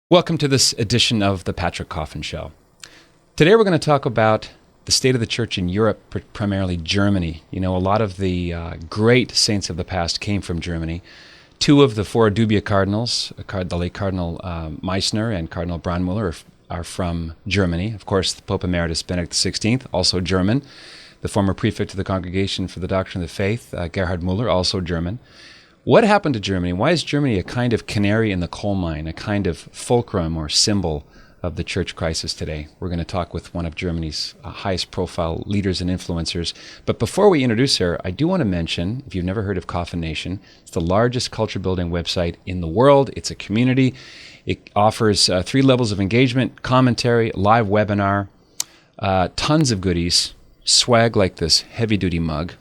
Welcome to this edition of the Patrick Coffin Show. Today we're going to talk about the state of the church in Europe, primarily Germany. You know, a lot of the great saints of the past came from Germany. Two of the four Dubia cardinals, the late Cardinal Meissner and Cardinal Brandmüller, are from Germany. Of course, the Pope Emeritus Benedict XVI, also German. The former prefect of the Congregation for the Doctrine of the Faith, Gerhard Müller, also German. What happened to Germany? Why is Germany a kind of canary in the coal mine, a kind of fulcrum or symbol of the church crisis today? We're going to talk with one of Germany's highest profile leaders and influencers. But before we introduce her, I do want to mention, if you've never heard of Coffin Nation, it's the largest culture building website in the world. It's a community. It offers 3 levels of engagement, commentary, live webinar, tons of goodies, swag like this heavy duty mug.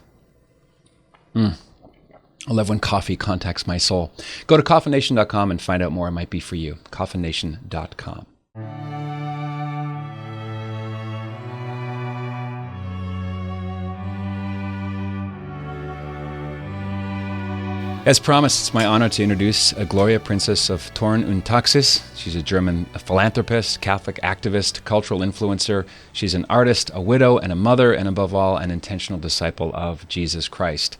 I love when coffee contacts my soul. Go to coffinnation.com and find out more. It might be for you. coffinnation.com. As promised, it's my honor to introduce Gloria, Princess of Thurn und Taxis. She's a German philanthropist, Catholic activist, cultural influencer. She's an artist, a widow, and a mother, and above all, an intentional disciple of Jesus Christ.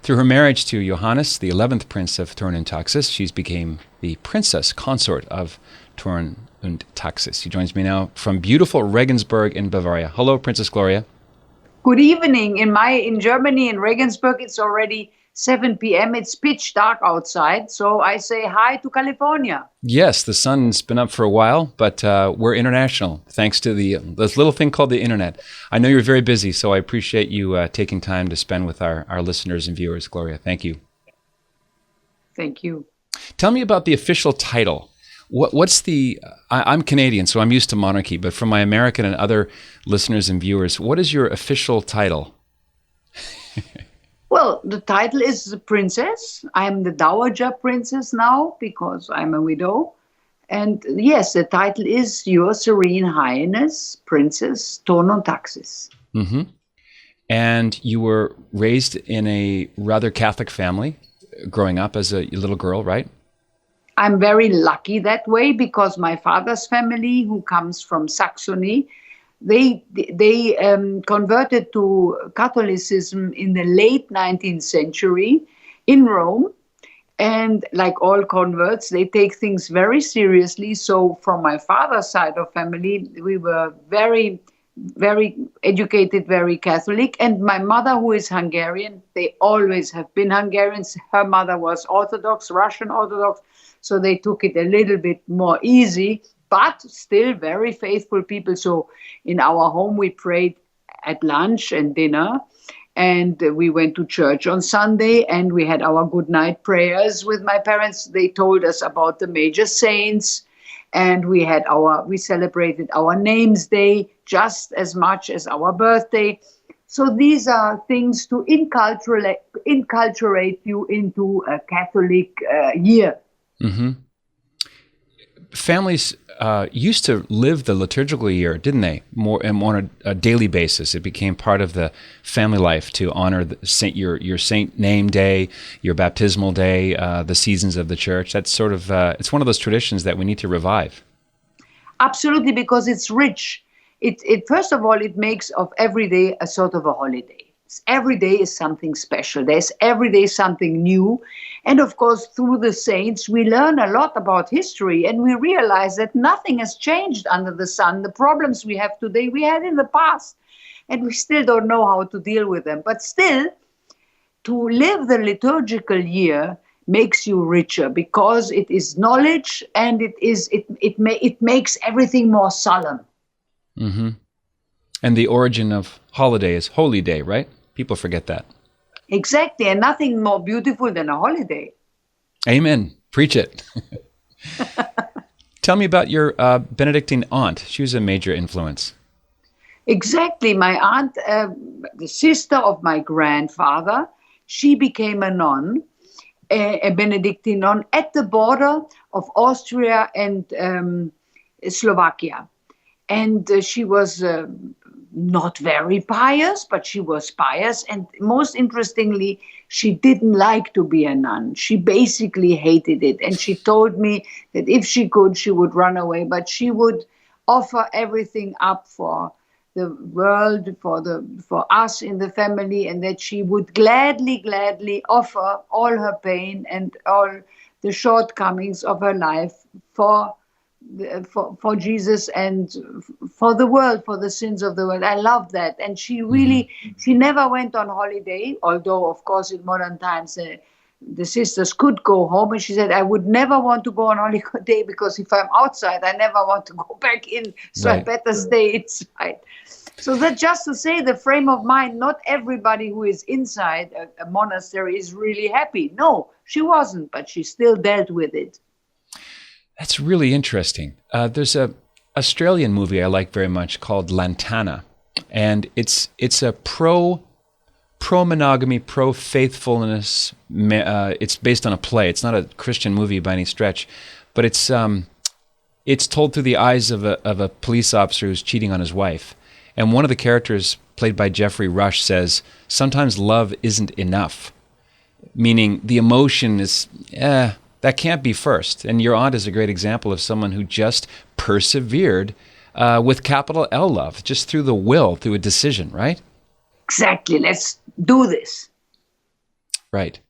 Through her marriage to Johannes, the 11th Prince of Thurn und Taxis, she's became the princess consort of Thurn und Taxis. She joins me now from beautiful Regensburg in Bavaria. Hello, Princess Gloria. Good evening. In Germany, in Regensburg, it's already 7 p.m. It's pitch dark outside, so I say hi to California. Yes, the sun's been up for a while, but we're international thanks to this little thing called the internet. I know you're very busy, so I appreciate you taking time to spend with our listeners and viewers, Gloria. Thank you. Thank you. Tell me about the official title. I'm Canadian, so I'm used to monarchy, but for my American and other listeners and viewers, what is your official title? Well, the title is the princess. I'm the Dowager Princess now because I'm a widow. And yes, the title is Your Serene Highness, Princess Thurn und Taxis. Mm-hmm. And you were raised in a rather Catholic family growing up as a little girl, right? I'm very lucky that way because my father's family, who comes from Saxony, they converted to Catholicism in the late 19th century in Rome. And like all converts, they take things very seriously. So from my father's side of family, we were very, very educated, very Catholic. And my mother, who is Hungarian, they always have been Hungarians. Her mother was Orthodox, Russian Orthodox. So they took it a little bit more easy, but still very faithful people. So in our home, we prayed at lunch and dinner, and we went to church on Sunday, and we had our good night prayers with my parents. They told us about the major saints, and we celebrated our names day just as much as our birthday. So these are things to inculturate you into a Catholic year. Mm-hmm. Families used to live the liturgical year, didn't they? More on a daily basis. It became part of the family life to honor your saint name day, your baptismal day, the seasons of the church. That's sort of it's one of those traditions that we need to revive. Absolutely, because it's rich. It first of all, it makes of every day a sort of a holiday. Every day is something special. There's every day something new. And of course, through the saints, we learn a lot about history, and we realize that nothing has changed under the sun. The problems we have today, we had in the past, and we still don't know how to deal with them. But still, to live the liturgical year makes you richer because it is knowledge, and it makes everything more solemn. Mm-hmm. And the origin of holiday is Holy Day, right? People forget that. Exactly, and nothing more beautiful than a holiday. Amen. Preach it. Tell me about your Benedictine aunt. She was a major influence. Exactly. My aunt, the sister of my grandfather, she became a nun, a Benedictine nun, at the border of Austria and Slovakia. And she was not very pious, but she was pious. And most interestingly, she didn't like to be a nun. She basically hated it. And she told me that if she could, she would run away, but she would offer everything up for the world, for us in the family, and that she would gladly offer all her pain and all the shortcomings of her life for Jesus and for the world, for the sins of the world. I love that. And she really, she never went on holiday, although, of course, in modern times, the sisters could go home. And she said, I would never want to go on holiday because if I'm outside, I never want to go back in. So I better stay inside. So that's just to say the frame of mind, not everybody who is inside a monastery is really happy. No, she wasn't, but she still dealt with it. That's really interesting. There's a Australian movie I like very much called Lantana, and it's a pro-monogamy, pro-faithfulness. It's based on a play. It's not a Christian movie by any stretch, but it's told through the eyes of a police officer who's cheating on his wife. And one of the characters, played by Jeffrey Rush, says, sometimes love isn't enough, meaning the emotion is, that can't be first. And your aunt is a great example of someone who just persevered with capital L love, just through the will, through a decision, right? Exactly. Let's do this. Right.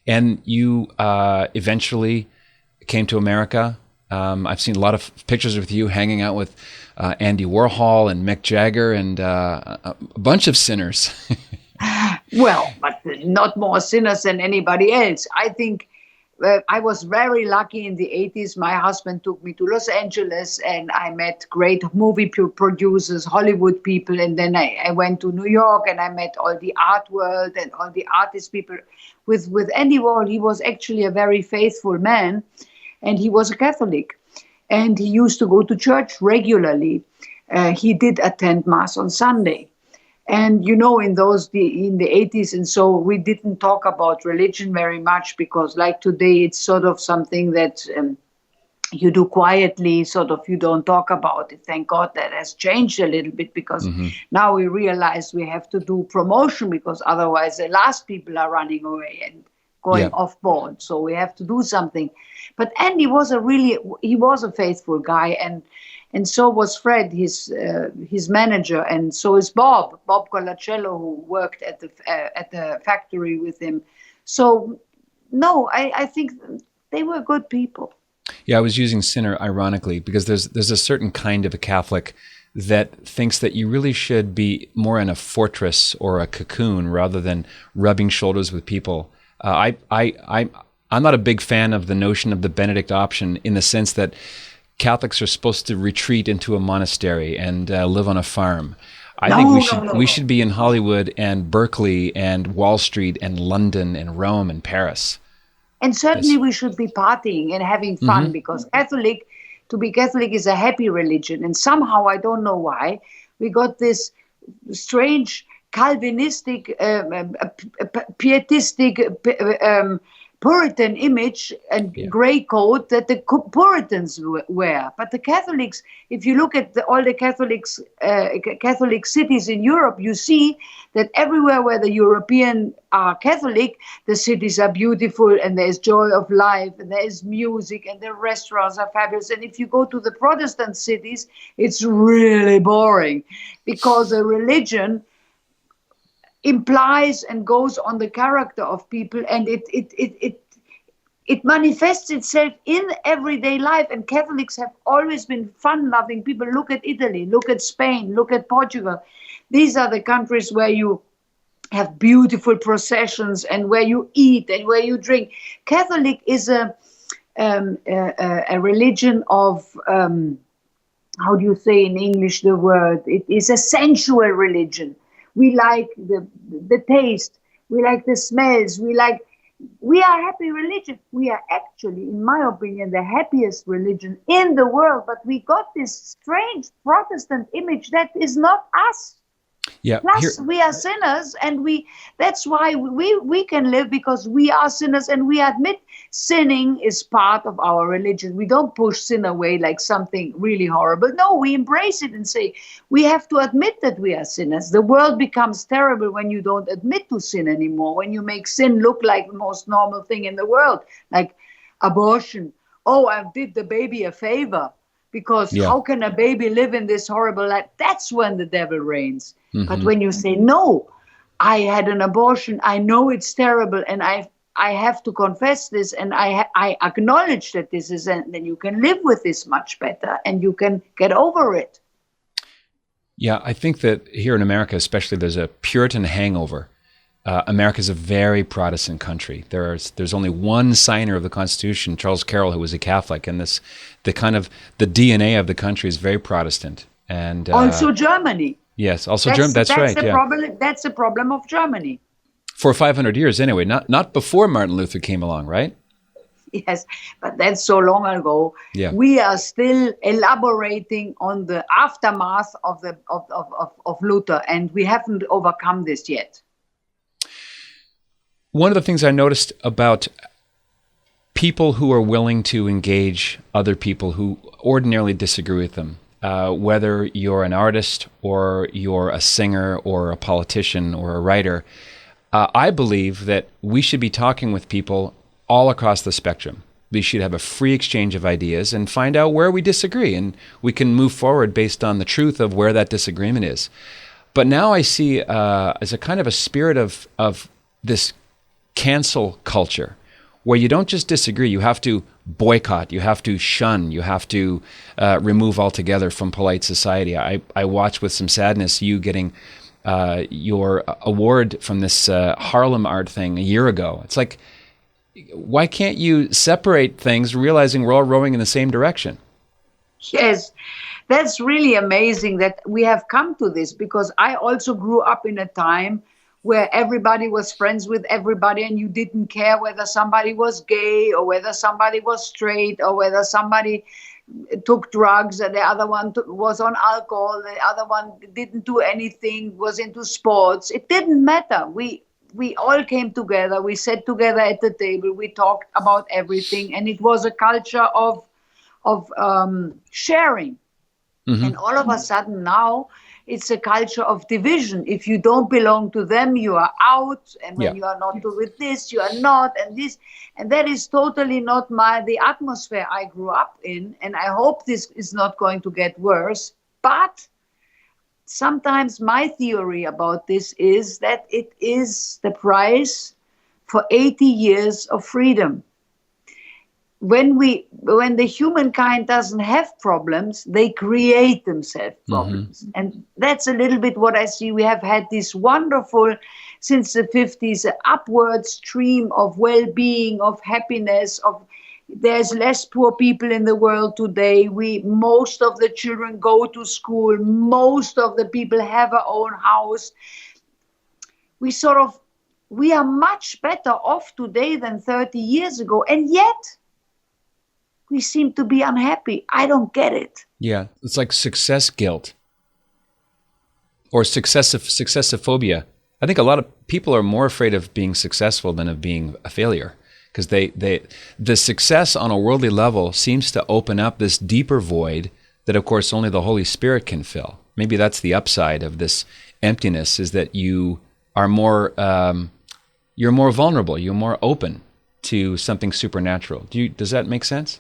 And you eventually came to America. I've seen a lot of pictures with you hanging out with Andy Warhol and Mick Jagger and a bunch of sinners. Well, but not more sinners than anybody else. I think I was very lucky in the 80s. My husband took me to Los Angeles and I met great movie producers, Hollywood people. And then I went to New York and I met all the art world and all the artist people. With Andy Warhol, he was actually a very faithful man and he was a Catholic. And he used to go to church regularly. He did attend Mass on Sunday. And, you know, in the 80s and so, we didn't talk about religion very much because like today, it's sort of something that you do quietly, sort of you don't talk about it. Thank God that has changed a little bit because now we realize we have to do promotion because otherwise the last people are running away and going off board. So we have to do something. But Andy was he was a faithful guy and so was Fred, his manager, and so is Bob Colacello, who worked at the factory with him. So, no, I think they were good people. Yeah, I was using sinner ironically because there's a certain kind of a Catholic that thinks that you really should be more in a fortress or a cocoon rather than rubbing shoulders with people. I'm not a big fan of the notion of the Benedict option in the sense that Catholics are supposed to retreat into a monastery and live on a farm. I think we should be in Hollywood and Berkeley and Wall Street and London and Rome and Paris. And certainly we should be partying and having fun because to be Catholic is a happy religion. And somehow, I don't know why, we got this strange Calvinistic, pietistic, Puritan image and gray coat that the Puritans wear. But the Catholics, if you look at all the Catholic cities in Europe, you see that everywhere where the European are Catholic, the cities are beautiful and there is joy of life and there is music and the restaurants are fabulous. And if you go to the Protestant cities, it's really boring because a religion implies and goes on the character of people, and it manifests itself in everyday life. And Catholics have always been fun-loving people. Look at Italy, look at Spain, look at Portugal. These are the countries where you have beautiful processions and where you eat and where you drink. Catholic is a religion of how do you say in English the word? It is a sensual religion. We like the taste. We like the smells. We are happy religion. We are actually, in my opinion, the happiest religion in the world. But we got this strange Protestant image that is not us. Yeah. Plus, we are sinners, and that's why we can live, because we are sinners, and we admit sinning is part of our religion. We don't push sin away like something really horrible. No, we embrace it and say, we have to admit that we are sinners. The world becomes terrible when you don't admit to sin anymore, when you make sin look like the most normal thing in the world, like abortion. Oh, I did the baby a favor. Because how can a baby live in this horrible life? That's when the devil reigns. Mm-hmm. But when you say, no, I had an abortion, I know it's terrible, and I have to confess this, and I acknowledge that this is, and then you can live with this much better, and you can get over it. Yeah, I think that here in America, especially, there's a Puritan hangover. America's a very Protestant country. There's only one signer of the Constitution, Charles Carroll, who was a Catholic, and the DNA of the country is very Protestant. And also Germany. Yes, also Germany. That's right. That's the problem of Germany. For 500 years, anyway. Not before Martin Luther came along, right? Yes, but that's so long ago. Yeah. We are still elaborating on the aftermath of Luther, and we haven't overcome this yet. One of the things I noticed about people who are willing to engage other people who ordinarily disagree with them, whether you're an artist or you're a singer or a politician or a writer, I believe that we should be talking with people all across the spectrum. We should have a free exchange of ideas and find out where we disagree, and we can move forward based on the truth of where that disagreement is. But now I see as a kind of a spirit of this cancel culture, where you don't just disagree, you have to boycott, you have to shun, you have to remove altogether from polite society. I watched with some sadness you getting your award from this Harlem art thing a year ago. It's like, why can't you separate things, realizing we're all rowing in the same direction? Yes, that's really amazing that we have come to this, because I also grew up in a time where everybody was friends with everybody, and you didn't care whether somebody was gay or whether somebody was straight or whether somebody took drugs and the other one was on alcohol, the other one didn't do anything, was into sports. It didn't matter. We all came together, we sat together at the table, we talked about everything, and it was a culture of sharing. Mm-hmm. And all of a sudden now, it's a culture of division. If you don't belong to them, you are out. And when you are not with this, you are not. And this, and that is totally not the atmosphere I grew up in. And I hope this is not going to get worse. But sometimes my theory about this is that it is the price for 80 years of freedom. When the humankind doesn't have problems, they create themselves problems. Mm-hmm. And that's a little bit what I see. We have had this wonderful, since the 50s, upward stream of well-being, of happiness, there's less poor people in the world today. Most of the children go to school. Most of the people have our own house. We are much better off today than 30 years ago. And yet, we seem to be unhappy. I don't get it. Yeah, it's like success guilt or successiphobia. I think a lot of people are more afraid of being successful than of being a failure, because the success on a worldly level seems to open up this deeper void that, of course, only the Holy Spirit can fill. Maybe that's the upside of this emptiness, is that you are you're more vulnerable, you're more open to something supernatural. Does that make sense?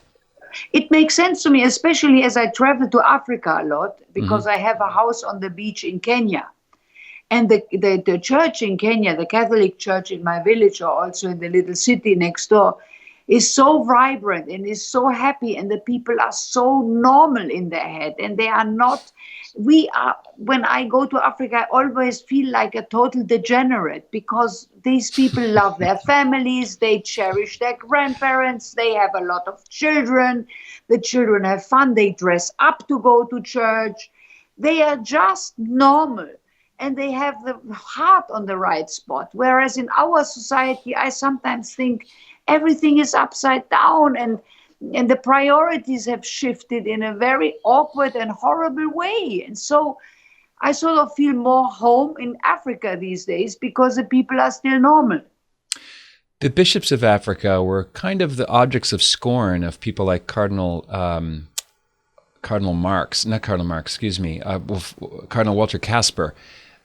It makes sense to me, especially as I travel to Africa a lot, because I have a house on the beach in Kenya. And the church in Kenya, the Catholic church in my village, or also in the little city next door, is so vibrant and is so happy, and the people are so normal in their head, and they are not. When I go to Africa, I always feel like a total degenerate, because these people love their families, they cherish their grandparents, they have a lot of children, the children have fun, they dress up to go to church, they are just normal, and they have the heart on the right spot. Whereas in our society, I sometimes think everything is upside down, and the priorities have shifted in a very awkward and horrible way. And so I sort of feel more home in Africa these days because the people are still normal. The bishops of Africa were kind of the objects of scorn of people like Cardinal Marx, not Cardinal Marx, excuse me, Cardinal Walter Casper.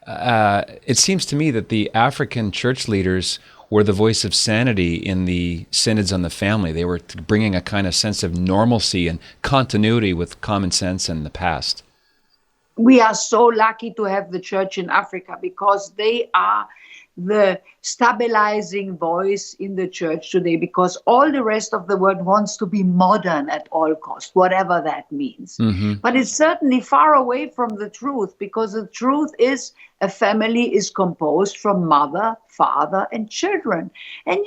It seems to me that the African church leaders were the voice of sanity in the synods on the family. They were bringing a kind of sense of normalcy and continuity with common sense and the past. We are so lucky to have the church in Africa because they are the stabilizing voice in the church today, because all the rest of the world wants to be modern at all costs, whatever that means. Mm-hmm. But it's certainly far away from the truth, because the truth is a family is composed from mother, father, and children. And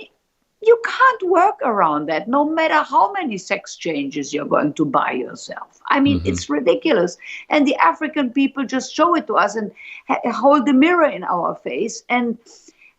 you can't work around that, no matter how many sex changes you're going to buy yourself. I mean, it's ridiculous. And the African people just show it to us and hold the mirror in our face. And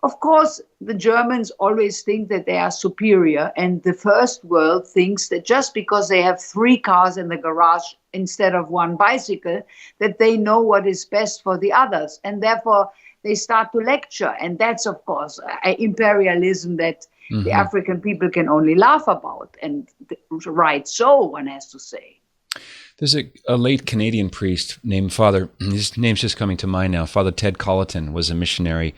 of course, the Germans always think that they are superior. And the first world thinks that just because they have 3 cars in the garage instead of 1 bicycle, that they know what is best for the others. And therefore, they start to lecture. And that's, of course, imperialism that the African people can only laugh about, and right so, one has to say. There's a late Canadian priest named Father, his name's just coming to mind now, Father Ted Colleton was a missionary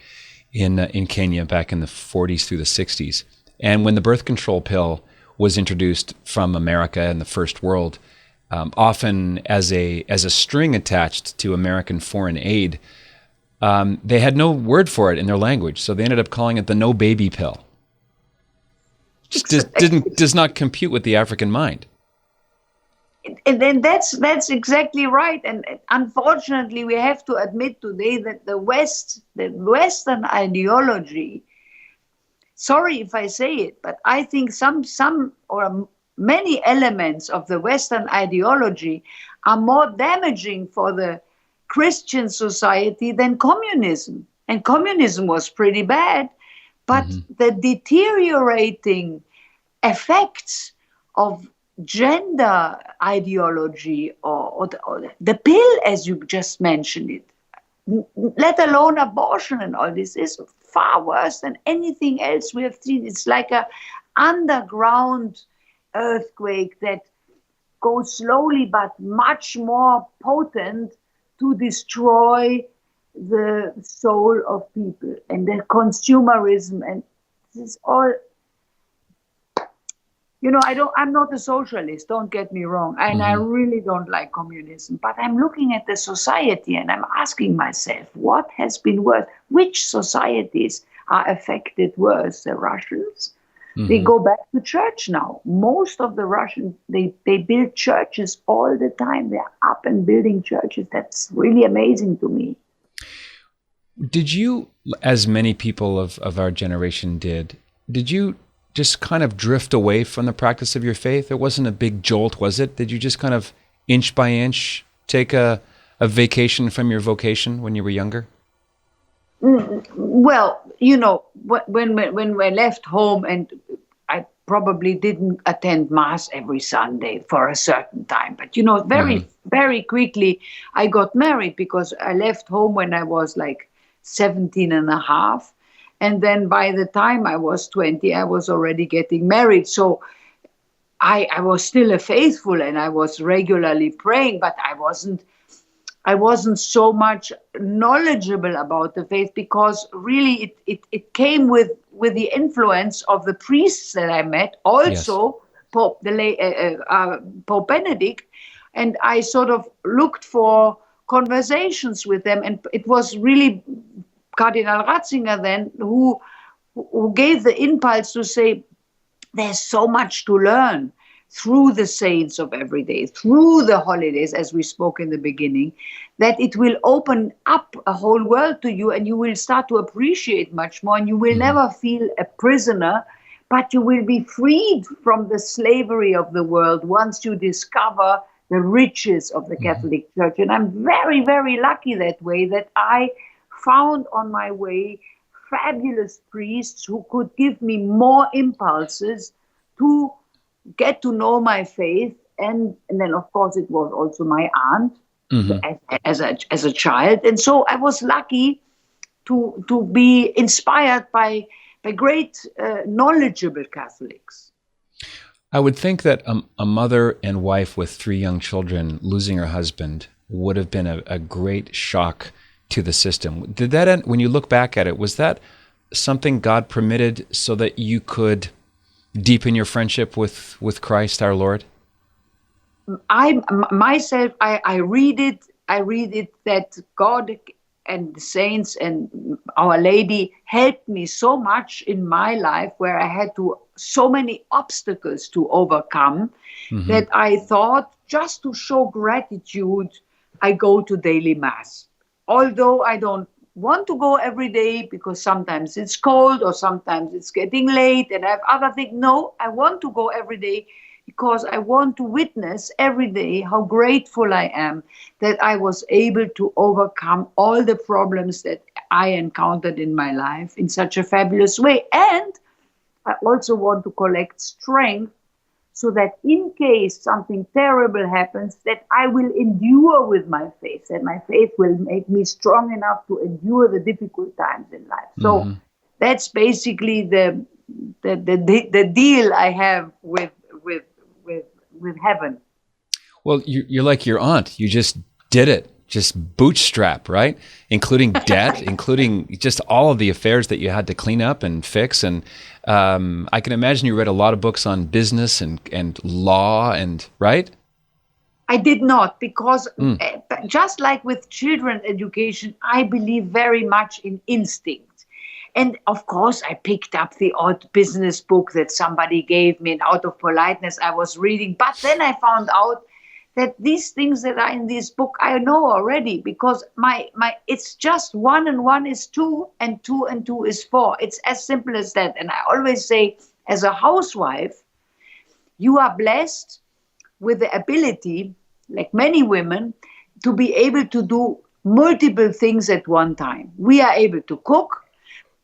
in Kenya back in the 40s through the 60s. And when the birth control pill was introduced from America and the First World, often as a string attached to American foreign aid, they had no word for it in their language, so they ended up calling it the no baby pill. Does not compute with the African mind. And then that's exactly right. And unfortunately, we have to admit today that the Western ideology, sorry if I say it, but I think some or many elements of the Western ideology are more damaging for the Christian society than communism. And communism was pretty bad. But the deteriorating effects of gender ideology or the pill, as you just mentioned it, let alone abortion and all this, is far worse than anything else we have seen. It's like an underground earthquake that goes slowly but much more potent to destroy the soul of people, and the consumerism, and this is all, I'm not a socialist, don't get me wrong, and I really don't like communism, but I'm looking at the society and I'm asking myself, what has been worse? Which societies are affected worse? The Russians, they go back to church now. Most of the Russians, they build churches all the time. They're up and building churches. That's really amazing to me. Did you, as many people of our generation did you just kind of drift away from the practice of your faith? It wasn't a big jolt, was it? Did you just kind of inch by inch take a vacation from your vocation when you were younger? Well, when we left home, and I probably didn't attend Mass every Sunday for a certain time, but very quickly I got married, because I left home when I was like 17 and a half. And then by the time I was 20, I was already getting married. So I was still a faithful, and I was regularly praying, but I wasn't so much knowledgeable about the faith, because really it came with the influence of the priests that I met, also Pope Benedict, and I sort of looked for conversations with them, and it was really Cardinal Ratzinger then who gave the impulse to say, there's so much to learn through the saints of every day, through the holidays, as we spoke in the beginning, that it will open up a whole world to you, and you will start to appreciate much more, and you will never feel a prisoner, but you will be freed from the slavery of the world once you discover the riches of the Catholic Church. And I'm very, very lucky that way, that I found on my way fabulous priests who could give me more impulses to get to know my faith. And then, of course, it was also my aunt, Hmm. as a child. And so I was lucky to be inspired by great knowledgeable Catholics. I would think that a mother and wife with 3 young children losing her husband would have been a great shock to the system. Did that end, when you look back at it, was that something God permitted so that you could deepen your friendship with Christ our Lord? I read it that God and the saints and Our Lady helped me so much in my life, where I had so many obstacles to overcome, that I thought, just to show gratitude, I go to daily mass. Although I don't want to go every day because sometimes it's cold or sometimes it's getting late and I have other things. No, I want to go every day because I want to witness every day how grateful I am that I was able to overcome all the problems that I encountered in my life in such a fabulous way. And I also want to collect strength so that in case something terrible happens, that I will endure with my faith, that my faith will make me strong enough to endure the difficult times in life. So that's basically the deal I have with heaven. Well, you're like your aunt. You just did it. Just bootstrap, right? Including debt, including just all of the affairs that you had to clean up and fix. And I can imagine you read a lot of books on business and law, and right? I did not, because just like with children education, I believe very much in instinct. And of course, I picked up the odd business book that somebody gave me, and out of politeness, I was reading. But then I found out that these things that are in this book, I know already, because it's just 1 and 1 is 2, and 2 and 2 is 4. It's as simple as that. And I always say, as a housewife, you are blessed with the ability, like many women, to be able to do multiple things at one time. We are able to cook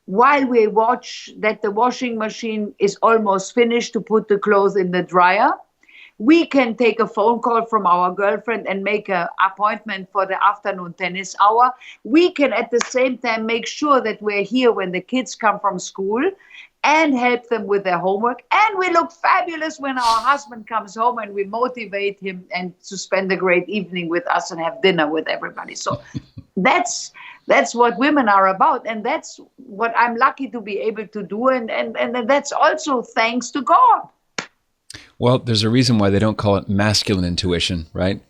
while we watch that the washing machine is almost finished to put the clothes in the dryer. We can take a phone call from our girlfriend and make an appointment for the afternoon tennis hour. We can at the same time make sure that we're here when the kids come from school and help them with their homework. And we look fabulous when our husband comes home, and we motivate him and to spend a great evening with us and have dinner with everybody. So that's what women are about. And that's what I'm lucky to be able to do. And that's also thanks to God. Well, there's a reason why they don't call it masculine intuition, right?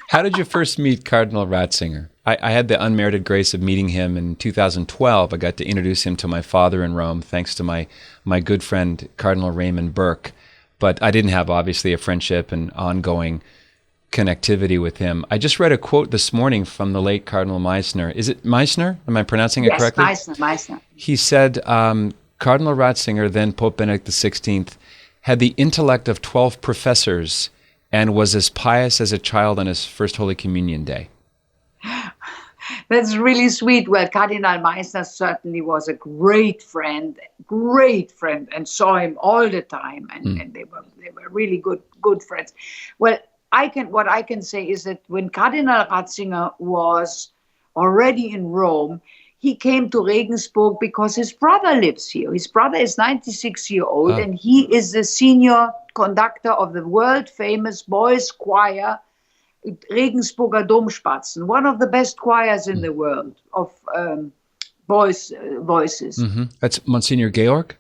How did you first meet Cardinal Ratzinger? I had the unmerited grace of meeting him in 2012. I got to introduce him to my father in Rome, thanks to my good friend, Cardinal Raymond Burke. But I didn't have, obviously, a friendship and ongoing connectivity with him. I just read a quote this morning from the late Cardinal Meissner. Is it Meissner? Am I pronouncing it correctly? Yes, Meissner. He said, Cardinal Ratzinger, then Pope Benedict XVI, had the intellect of 12 professors and was as pious as a child on his first Holy Communion day. That's really sweet. Well, Cardinal Meissner certainly was a great friend, and saw him all the time, and they were really good friends. Well, what I can say is that when Cardinal Ratzinger was already in Rome, he came to Regensburg because his brother lives here. His brother is 96 years old, and he is the senior conductor of the world-famous boys' choir, Regensburger Domspatzen, one of the best choirs in the world of boys' voices. That's Monsignor Georg?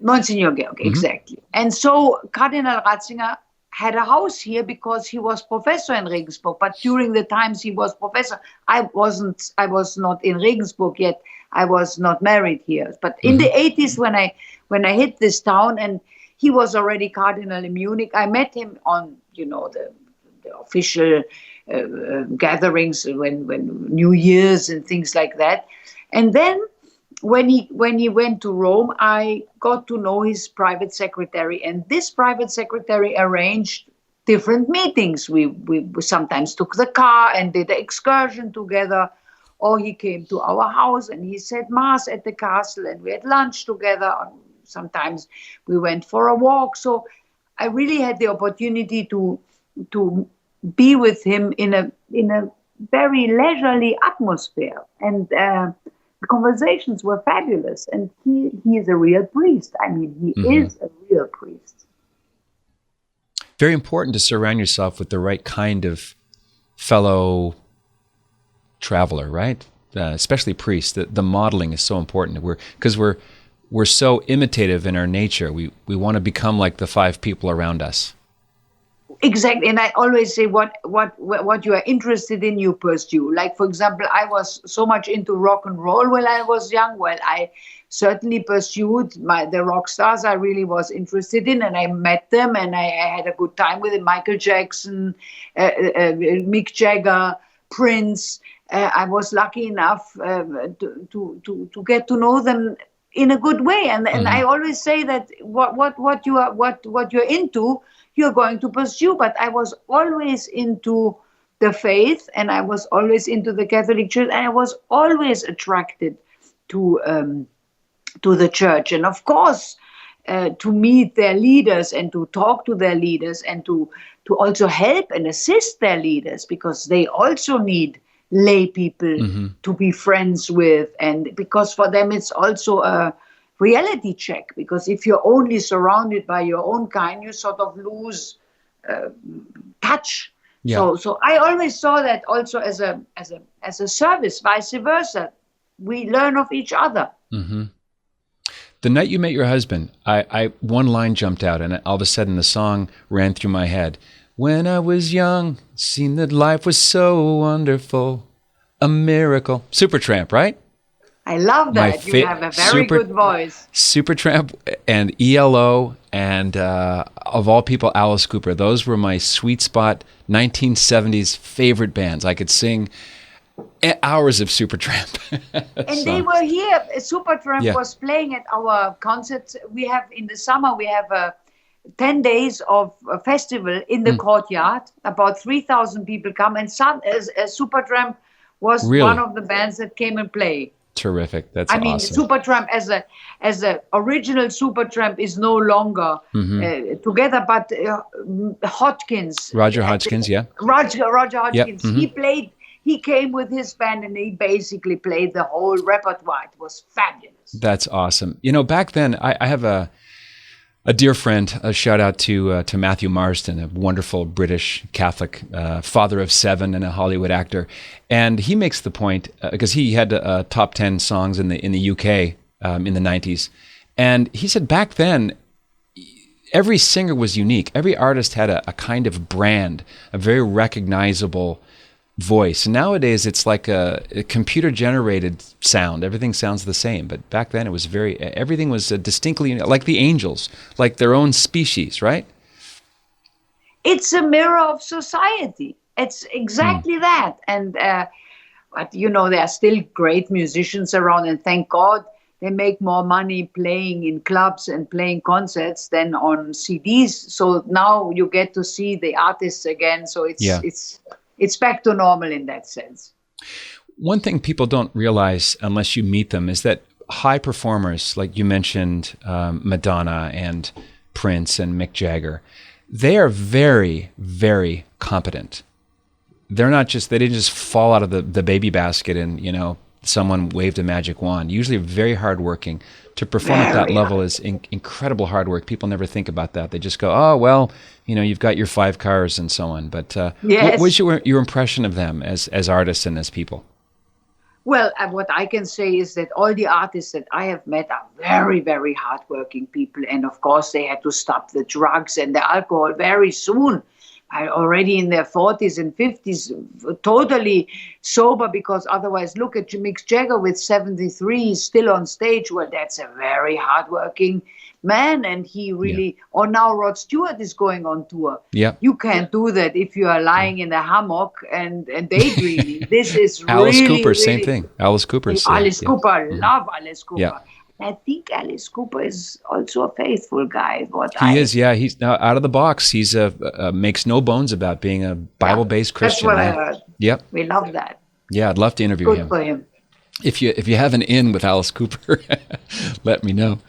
Monsignor Georg, exactly. And so Cardinal Ratzinger had a house here because he was professor in Regensburg. But during the times he was professor, I was not in Regensburg yet. I was not married here. But in the 80s, when I hit this town, and he was already cardinal in Munich, I met him on, the official gatherings when New Year's and things like that. And then when he went to Rome, I got to know his private secretary, and this private secretary arranged different meetings. We sometimes took the car and did an excursion together, or he came to our house and he said mass at the castle, and we had lunch together. Sometimes we went for a walk. So I really had the opportunity to to be with him in a very leisurely atmosphere, and the conversations were fabulous. And he is a real priest. I mean, he is a real priest. Very important to surround yourself with the right kind of fellow traveler, right? Especially priests. The modeling is so important. We're so imitative in our nature. We want to become like the 5 people around us. Exactly, and I always say what you are interested in, you pursue. Like, for example, I was so much into rock and roll when I was young. Well, I certainly pursued the rock stars I really was interested in, and I met them, and I had a good time with them. Michael Jackson, Mick Jagger, Prince. I was lucky enough to get to know them in a good way, and I always say that what you're into, you're going to pursue. But I was always into the faith, and I was always into the Catholic Church, and I was always attracted to the church, and of course to meet their leaders and to talk to their leaders and to also help and assist their leaders, because they also need lay people to be friends with, and because for them it's also a reality check, because if you're only surrounded by your own kind, you sort of lose touch. Yeah. So I always saw that also as a service, vice versa. We learn of each other. The night you met your husband, I one line jumped out, and all of a sudden the song ran through my head. When I was young, seemed that life was so wonderful, a miracle. Supertramp, right? I love that. You have a very good voice. Supertramp and ELO and, of all people, Alice Cooper. Those were my sweet spot 1970s favorite bands. I could sing hours of Supertramp. And they were here. Supertramp was playing at our concerts. We have, in the summer, we have 10 days of a festival in the courtyard. About 3,000 people come, and Supertramp was one of the bands that came and played. Terrific. That's awesome. I mean, Supertramp as a original Supertramp is no longer together, but Hodgkins. Roger Hodgkins, yeah. Roger Hodgkins. Yep. He came with his band, and he basically played the whole repertoire. It was fabulous. That's awesome. You know, back then, I have a dear friend, a shout out to Matthew Marsden, a wonderful British Catholic father of 7 and a Hollywood actor. And he makes the point, because he had top 10 songs in the UK in the 90s. And he said back then, every singer was unique. Every artist had a kind of brand, a very recognizable voice. Nowadays, it's like a computer-generated sound. Everything sounds the same. But back then, it was everything was distinctly like the angels, like their own species, right? It's a mirror of society. It's exactly that. And but there are still great musicians around, and thank God they make more money playing in clubs and playing concerts than on CDs. So now you get to see the artists again. So it's back to normal in that sense. One thing people don't realize unless you meet them is that high performers, like you mentioned, Madonna and Prince and Mick Jagger, they are very, very competent. They didn't just fall out of the baby basket and, someone waved a magic wand. Usually very hardworking. To perform at that level is incredible hard work. People never think about that. They just go, oh, well, you've got your 5 cars and so on. But what was your impression of them as artists and as people? Well, what I can say is that all the artists that I have met are very, very hardworking people. And of course, they had to stop the drugs and the alcohol very soon. Already in their 40s and 50s, totally sober, because otherwise, look at Mick Jagger with 73, he's still on stage. Well, that's a very hardworking man, and he really, or now Rod Stewart is going on tour. Yeah. You can't do that if you are lying in a hammock and daydreaming. This is Alice really, Cooper, really, same thing. Alice Cooper. Cooper, love Alice Cooper. Yeah. I think Alice Cooper is also a faithful guy. He is, yeah. He's now out of the box. He's makes no bones about being a Bible-based Christian. That's what I heard. Yep. We love that. Yeah, I'd love to interview him. Good for him. If you have an in with Alice Cooper, let me know.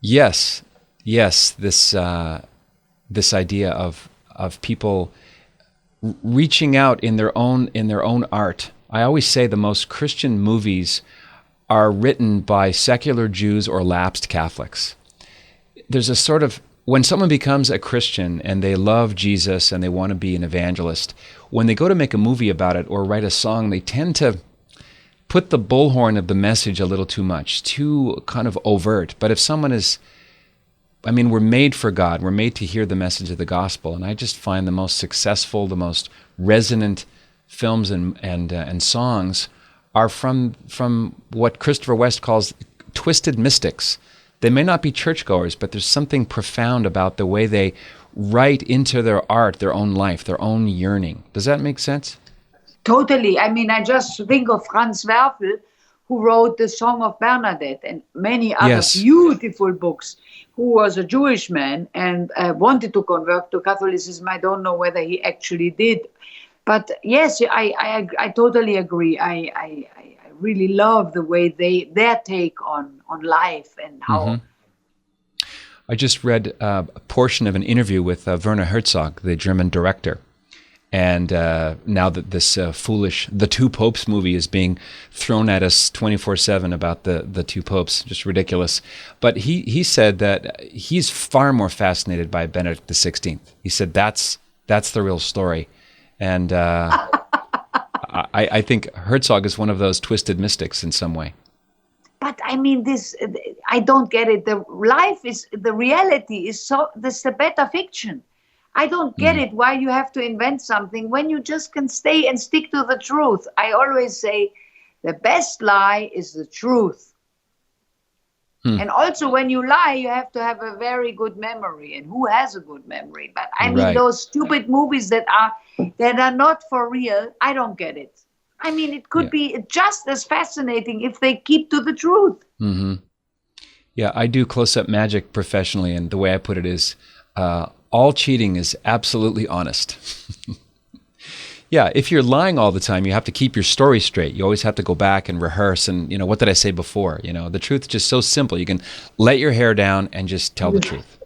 Yes. This idea of of people reaching out in their own art. I always say the most Christian movies are written by secular Jews or lapsed Catholics. There's a sort of, when someone becomes a Christian and they love Jesus and they want to be an evangelist, when they go to make a movie about it or write a song, they tend to put the bullhorn of the message a little too much, too kind of overt. But if someone is, we're made for God. We're made to hear the message of the gospel. And I just find the most successful, the most resonant films and songs are from what Christopher West calls twisted mystics. They may not be churchgoers, but there's something profound about the way they write into their art, their own life, their own yearning. Does that make sense? Totally. I just think of Franz Werfel, who wrote the Song of Bernadette and many other beautiful books, who was a Jewish man and wanted to convert to Catholicism. I don't know whether he actually did. But yes, I totally agree. I really love the way their take on life and how. Mm-hmm. I just read a portion of an interview with Werner Herzog, the German director. And now that this foolish The Two Popes movie is being thrown at us 24/7 about the two popes, just ridiculous. But he said that he's far more fascinated by Benedict XVI. He said that's the real story. And I think Herzog is one of those twisted mystics in some way. But I don't get it. The reality is this the better fiction. I don't get it why you have to invent something when you just can stay and stick to the truth. I always say the best lie is the truth. And also when you lie, you have to have a very good memory. And who has a good memory? But those stupid movies that are not for real, I don't get it. It could be just as fascinating if they keep to the truth. Mm-hmm. Yeah, I do close-up magic professionally, and the way I put it is, all cheating is absolutely honest. Yeah, if you're lying all the time, you have to keep your story straight. You always have to go back and rehearse and, what did I say before? The truth is just so simple. You can let your hair down and just tell the truth.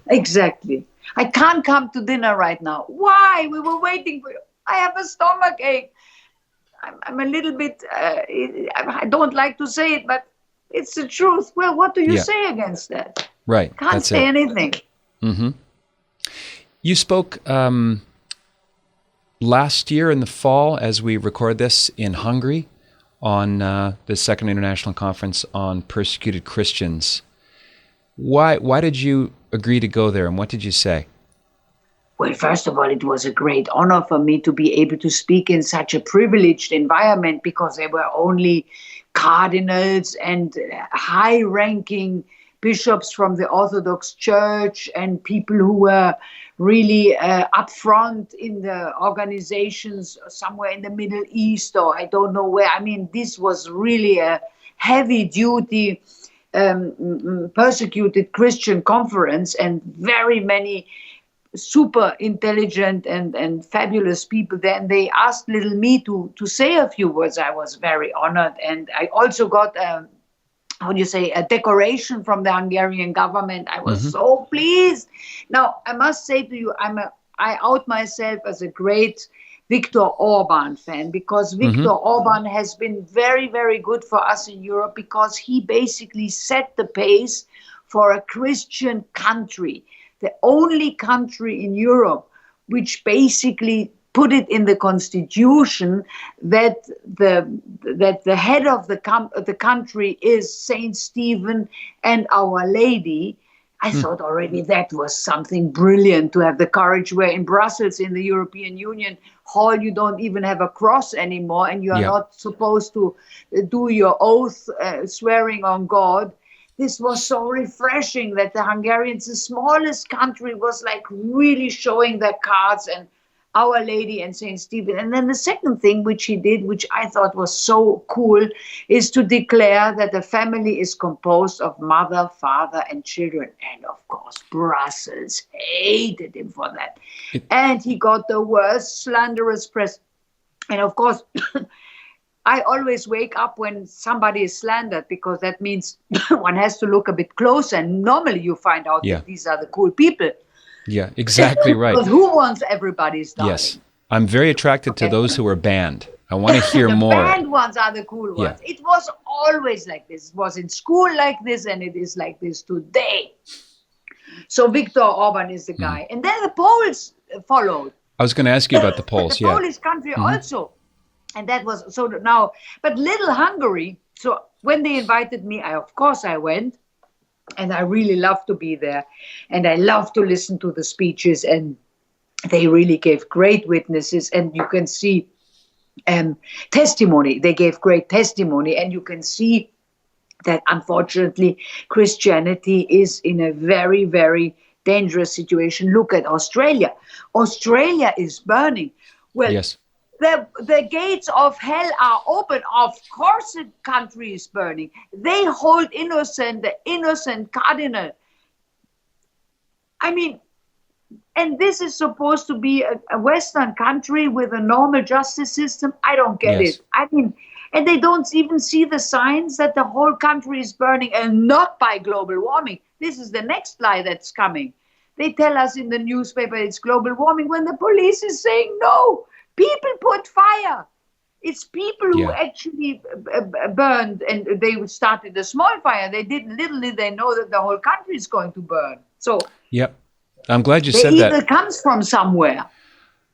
Exactly. I can't come to dinner right now. Why? We were waiting for you. I have a stomach ache. I'm a little bit, I don't like to say it, but it's the truth. Well, what do you say against that? Right. Can't say anything. Mm-hmm. You spoke last year in the fall, as we record this, in Hungary on the Second International Conference on Persecuted Christians. Why did you agree to go there, and what did you say? Well, first of all, it was a great honor for me to be able to speak in such a privileged environment, because there were only cardinals and high-ranking bishops from the Orthodox Church and people who were really up front in the organizations somewhere in the Middle East, or I don't know where. This was really a heavy-duty persecuted Christian conference, and very many super intelligent and fabulous people there. And they asked little me to say a few words. I was very honored. And I also got a decoration from the Hungarian government. I was so pleased. Now, I must say to you, I out myself as a great Viktor Orban fan, because Viktor Orban has been very, very good for us in Europe, because he basically set the pace for a Christian country, the only country in Europe which basically put it in the constitution that the head of the country is Saint Stephen and Our Lady. I thought already that was something brilliant to have the courage, where in Brussels, in the European Union hall, you don't even have a cross anymore, and you are not supposed to do your oath swearing on God. This was so refreshing that the Hungarians, the smallest country, was like really showing their cards, and Our Lady and Saint Stephen. And then the second thing which he did, which I thought was so cool, is to declare that the family is composed of mother, father, and children. And of course, Brussels hated him for that. And he got the worst slanderous press. And of course, I always wake up when somebody is slandered, because that means one has to look a bit closer. And normally you find out that these are the cool people. Yeah, exactly right. Because who wants everybody starving? Yes. I'm very attracted to those who are banned. I want to hear The more. banned ones are the cool ones. Yeah. It was always like this. It was in school like this, and it is like this today. So Viktor Orban is the guy. And then the Poles followed. I was going to ask you about the Poles. The Polish country also. And that was, so now, but little Hungary, so when they invited me, of course I went. And I really love to be there. And I love to listen to the speeches. And they really gave great witnesses. And you can see testimony. They gave great testimony. And you can see that unfortunately Christianity is in a very, very dangerous situation. Look at Australia. Australia is burning. Well, Yes. The gates of hell are open. Of course the country is burning. They hold innocent, the innocent cardinal. I mean, and this is supposed to be a Western country with a normal justice system. I don't get Yes. it. I mean, and they don't even see the signs that the whole country is burning, and not by global warming. This is the next lie that's coming. They tell us in the newspaper it's global warming when the police is saying no. People put fire. It's people who actually burned, and they started a small fire. They didn't. Little did they know that the whole country is going to burn. So, Yep. I'm glad you the said evil that. comes from somewhere.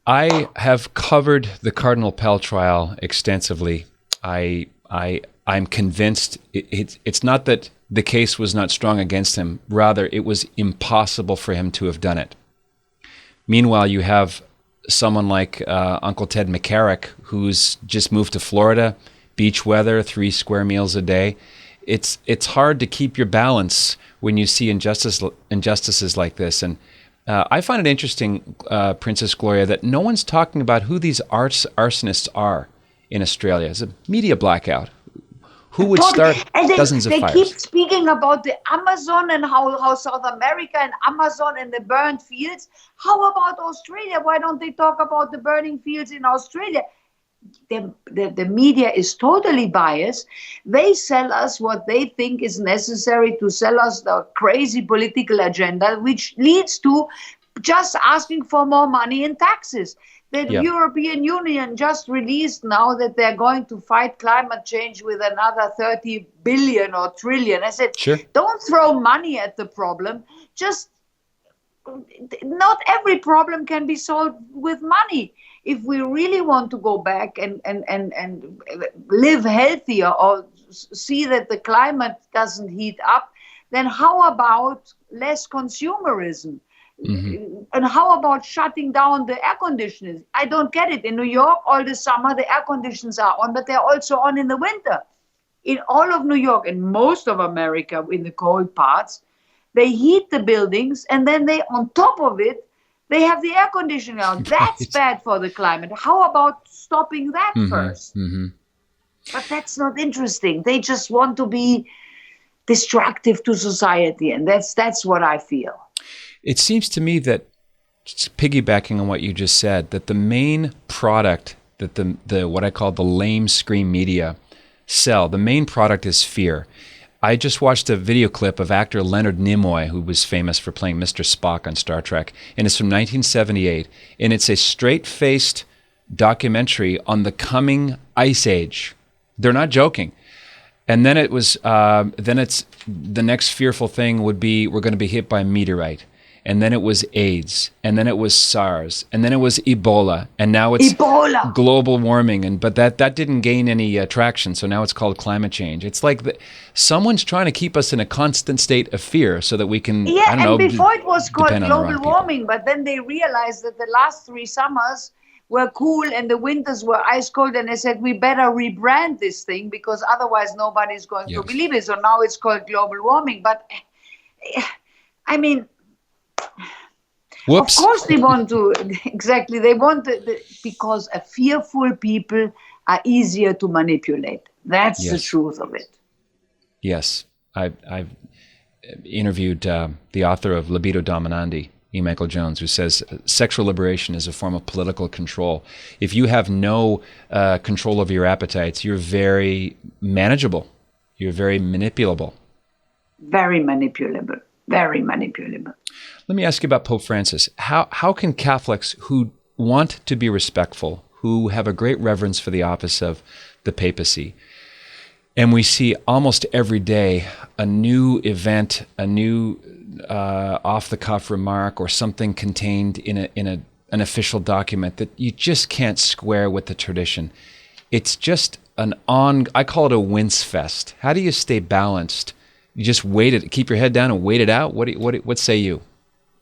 I have covered the Cardinal Pell trial extensively. I'm convinced it's not that the case was not strong against him. Rather, it was impossible for him to have done it. Meanwhile, you have someone like Uncle Ted McCarrick, who's just moved to Florida, beach weather, 3 square meals a day. It's hard to keep your balance when you see injustices like this. And I find it interesting, Princess Gloria, that no one's talking about who these arsonists are in Australia. It's a media blackout. Who would start dozens of fires? They keep speaking about the Amazon and how South America and Amazon and the burned fields. How about Australia? Why don't they talk about the burning fields in Australia? The media is totally biased. They sell us what they think is necessary to sell us the crazy political agenda, which leads to just asking for more money in taxes. The European Union just released now that they're going to fight climate change with another 30 billion or trillion. I said, sure. Don't throw money at the problem. Just not every problem can be solved with money. If we really want to go back and live healthier or see that the climate doesn't heat up, then how about less consumerism? Mm-hmm. And how about shutting down the air conditioners? I don't get it. In New York, all the summer, the air conditioners are on, but they're also on in the winter. In all of New York and most of America, in the cold parts, they heat the buildings, and then they, on top of it, they have the air conditioning on. That's bad for the climate. How about stopping that first? Mm-hmm. But that's not interesting. They just want to be destructive to society, and that's what I feel. It seems to me that, just piggybacking on what you just said, that the main product that the what I call the lame scream media sell, the main product is fear. I just watched a video clip of actor Leonard Nimoy, who was famous for playing Mr. Spock on Star Trek, and it's from 1978, and it's a straight-faced documentary on the coming ice age. They're not joking. And then it's the next fearful thing would be we're going to be hit by a meteorite. And then it was AIDS, and then it was SARS, and then it was Ebola, and now it's global warming. But that didn't gain any traction, so now it's called climate change. It's like someone's trying to keep us in a constant state of fear so that we can, before it was called global warming, but then they realized that the last 3 summers were cool and the winters were ice cold, and they said, we better rebrand this thing because otherwise nobody's going to believe it. So now it's called global warming. But, I mean... Whoops. Of course they want to, exactly, they want because a fearful people are easier to manipulate. That's the truth of it. Yes. I've interviewed the author of Libido Dominandi, E. Michael Jones, who says sexual liberation is a form of political control. If you have no control over your appetites, you're very manageable. You're very manipulable. Very manipulable. very manipulable. Let me ask you about Pope Francis. How can Catholics who want to be respectful, who have a great reverence for the office of the papacy, and we see almost every day a new event, a new off-the-cuff remark, or something contained in an official document that you just can't square with the tradition. It's just I call it a wince fest. How do you stay balanced? You just wait it, keep your head down and wait it out? What say you?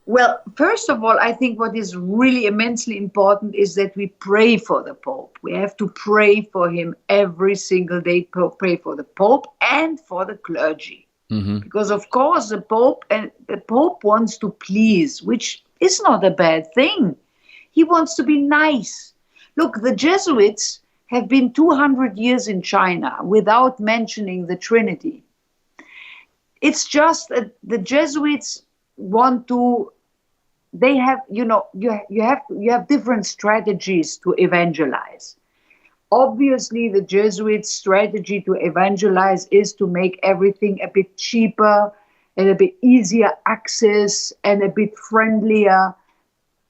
Well, first of all, I think what is really immensely important is that we pray for the Pope. We have to pray for him every single day, pray for the Pope and for the clergy. Mm-hmm. Because, of course, the Pope wants to please, which is not a bad thing. He wants to be nice. Look, the Jesuits have been 200 years in China without mentioning the Trinity. It's just that the Jesuits want to, they have, you have different strategies to evangelize. Obviously, the Jesuit strategy to evangelize is to make everything a bit cheaper and a bit easier access and a bit friendlier.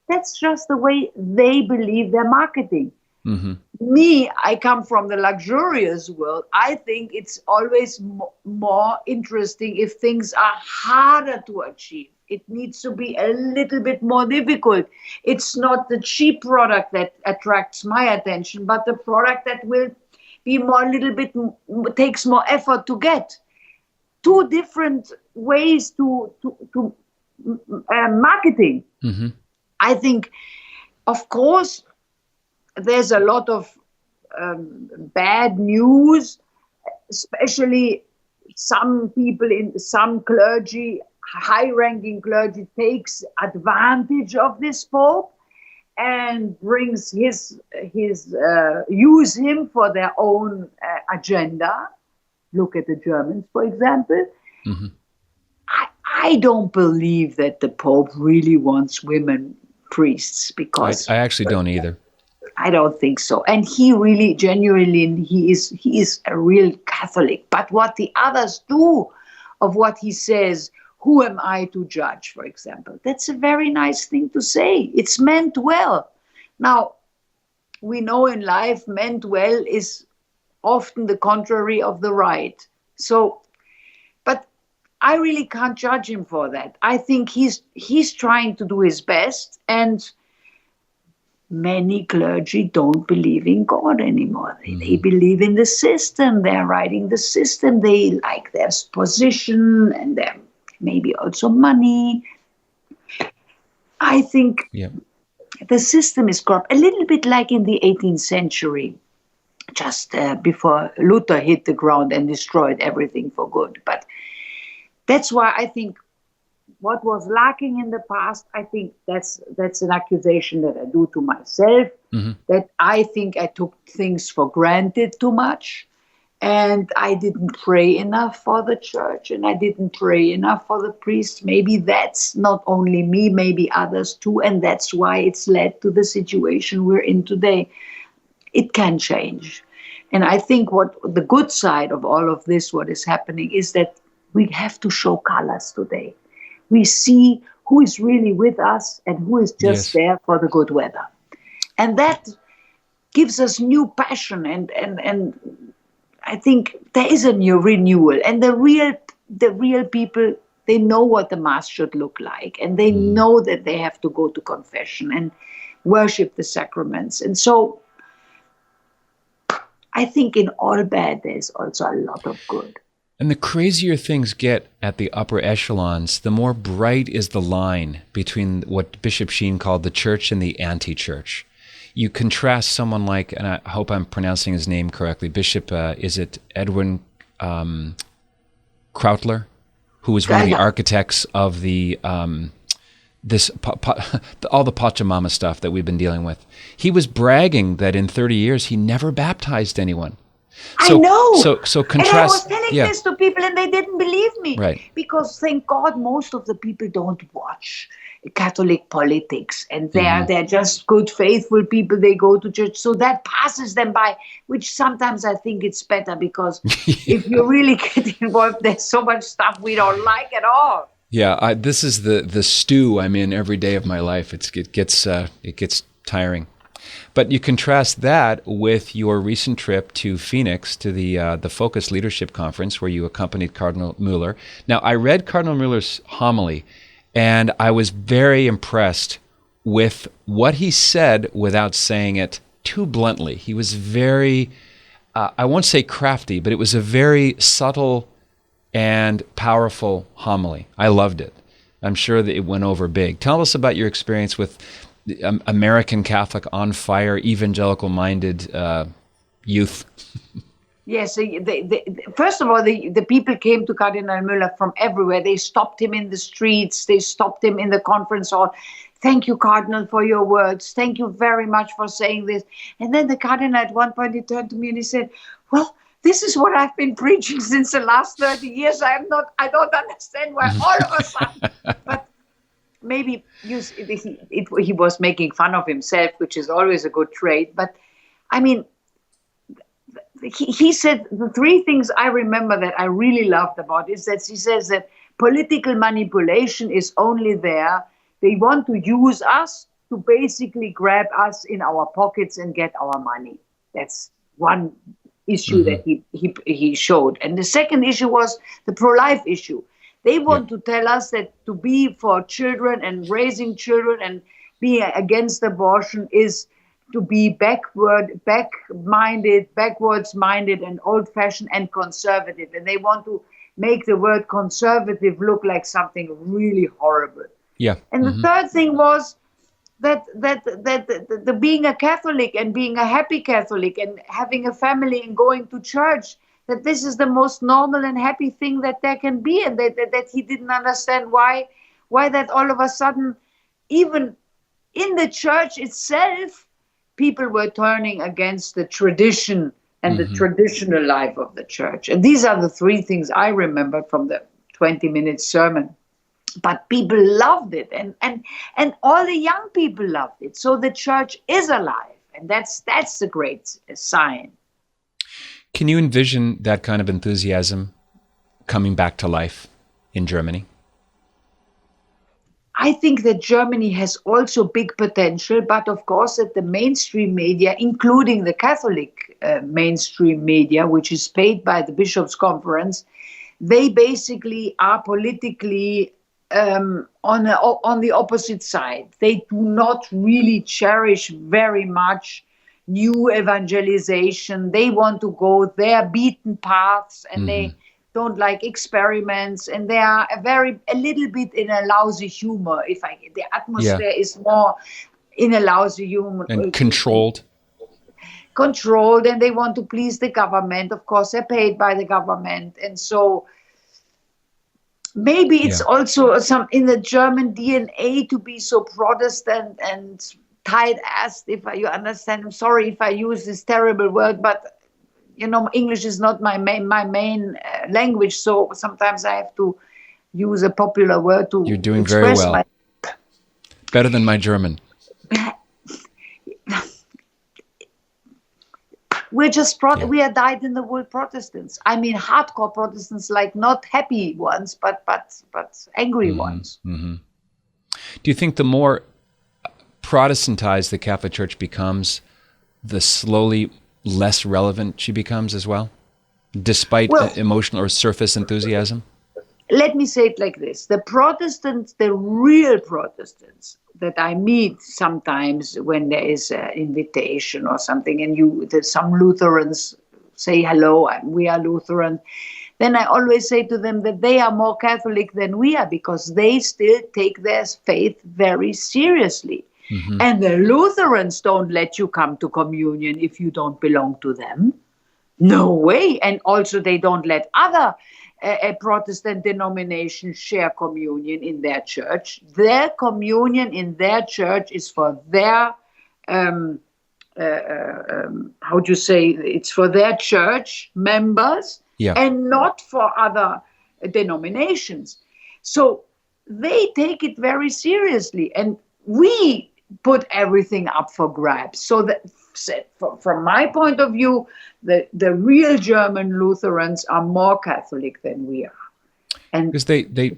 That's just the way they believe their marketing. Mm-hmm. Me, I come from the luxurious world. I think it's always more interesting if things are harder to achieve. It needs to be a little bit more difficult. It's not the cheap product that attracts my attention, but the product that will be takes more effort to get. Two different ways to marketing. Mm-hmm. I think, of course, there's a lot of bad news, especially some people in some clergy, high-ranking clergy, takes advantage of this Pope and brings use him for their own agenda. Look at the Germans, for example. Mm-hmm. I don't believe that the Pope really wants women priests, because I actually don't either. I don't think so. And he really, genuinely, he is a real Catholic. But what the others do of what he says, who am I to judge, for example? That's a very nice thing to say. It's meant well. Now, we know in life, meant well is often the contrary of the right. So, but I really can't judge him for that. I think he's trying to do his best, and many clergy don't believe in God anymore. They believe in the system. They're writing the system. They like their position and their maybe also money. I think the system is corrupt, a little bit like in the 18th century, just before Luther hit the ground and destroyed everything for good. But that's why I think what was lacking in the past, I think that's an accusation that I do to myself, that I think I took things for granted too much, and I didn't pray enough for the church, and I didn't pray enough for the priests. Maybe that's not only me, maybe others too, and that's why it's led to the situation we're in today. It can change. And I think what the good side of all of this, what is happening, is that we have to show colors today. We see who is really with us and who is just there for the good weather. And that gives us new passion, and I think there is a new renewal. And the real people, they know what the Mass should look like, and they know that they have to go to confession and worship the sacraments. And so I think in all bad, there's also a lot of good. And the crazier things get at the upper echelons, the more bright is the line between what Bishop Sheen called the church and the anti-church. You contrast someone like, and I hope I'm pronouncing his name correctly, Bishop, is it Edwin Krautler, who was one of the architects of the all the Pachamama stuff that we've been dealing with. He was bragging that in 30 years he never baptized anyone. I know. So contrast. And I was telling this to people, and they didn't believe me. Right. Because thank God, most of the people don't watch Catholic politics, and they're just good, faithful people. They go to church, so that passes them by. Which sometimes I think it's better, because if you really get involved, there's so much stuff we don't like at all. Yeah, this is the stew I'm in every day of my life. It gets tiring. But you contrast that with your recent trip to Phoenix to the Focus Leadership Conference, where you accompanied Cardinal Mueller. Now, I read Cardinal Mueller's homily, and I was very impressed with what he said without saying it too bluntly. He was very, I won't say crafty, but it was a very subtle and powerful homily. I loved it. I'm sure that it went over big. Tell us about your experience with American Catholic on fire, evangelical-minded youth. Yes, first of all, the people came to Cardinal Müller from everywhere. They stopped him in the streets. They stopped him in the conference hall. Thank you, Cardinal, for your words. Thank you very much for saying this. And then the Cardinal, at one point, he turned to me and he said, well, this is what I've been preaching since the last 30 years. I don't understand why all of a sudden. But maybe he was making fun of himself, which is always a good trait. But I mean, he said the three things I remember that I really loved about is that he says that political manipulation is only there. They want to use us to basically grab us in our pockets and get our money. That's one issue that he showed. And the second issue was the pro-life issue. They want to tell us that to be for children and raising children and being against abortion is to be backwards minded and old-fashioned and conservative. And they want to make the word conservative look like something really horrible. Yeah. And the third thing was that the being a Catholic and being a happy Catholic and having a family and going to church, that this is the most normal and happy thing that there can be, and that he didn't understand why that all of a sudden, even in the church itself, people were turning against the tradition and the traditional life of the church. And these are the three things I remembered from the 20-minute sermon. But people loved it, and all the young people loved it. So the church is alive, and that's a great sign. Can you envision that kind of enthusiasm coming back to life in Germany? I think that Germany has also big potential, but of course that the mainstream media, including the Catholic mainstream media, which is paid by the Bishops' Conference, they basically are politically on the opposite side. They do not really cherish very much new evangelization. They want to go their beaten paths, and they don't like experiments, and they are a little bit in a lousy humor. The atmosphere is more in a lousy humor and controlled, and they want to please the government. Of course, they're paid by the government, and so maybe it's also some in the German DNA to be so Protestant and tight-assed, you understand. I'm sorry if I use this terrible word, but English is not my main language, so sometimes I have to use a popular word to. You're doing very well. Better than my German. We're just we are dyed-in-the-wool Protestants. I mean, hardcore Protestants, like not happy ones, but angry ones. Mm-hmm. Do you think the more Protestantized the Catholic Church becomes, the slowly less relevant she becomes as well, despite emotional or surface enthusiasm? Let me say it like this. The Protestants, the real Protestants that I meet sometimes when there is an invitation or something, and some Lutherans say, hello, we are Lutheran, then I always say to them that they are more Catholic than we are, because they still take their faith very seriously. And the Lutherans don't let you come to communion if you don't belong to them. No way. And also they don't let other Protestant denominations share communion in their church. Their communion in their church is for their, it's for their church members and not for other denominations. So they take it very seriously. And we put everything up for grabs. So that, from my point of view, the real German Lutherans are more Catholic than we are. And Because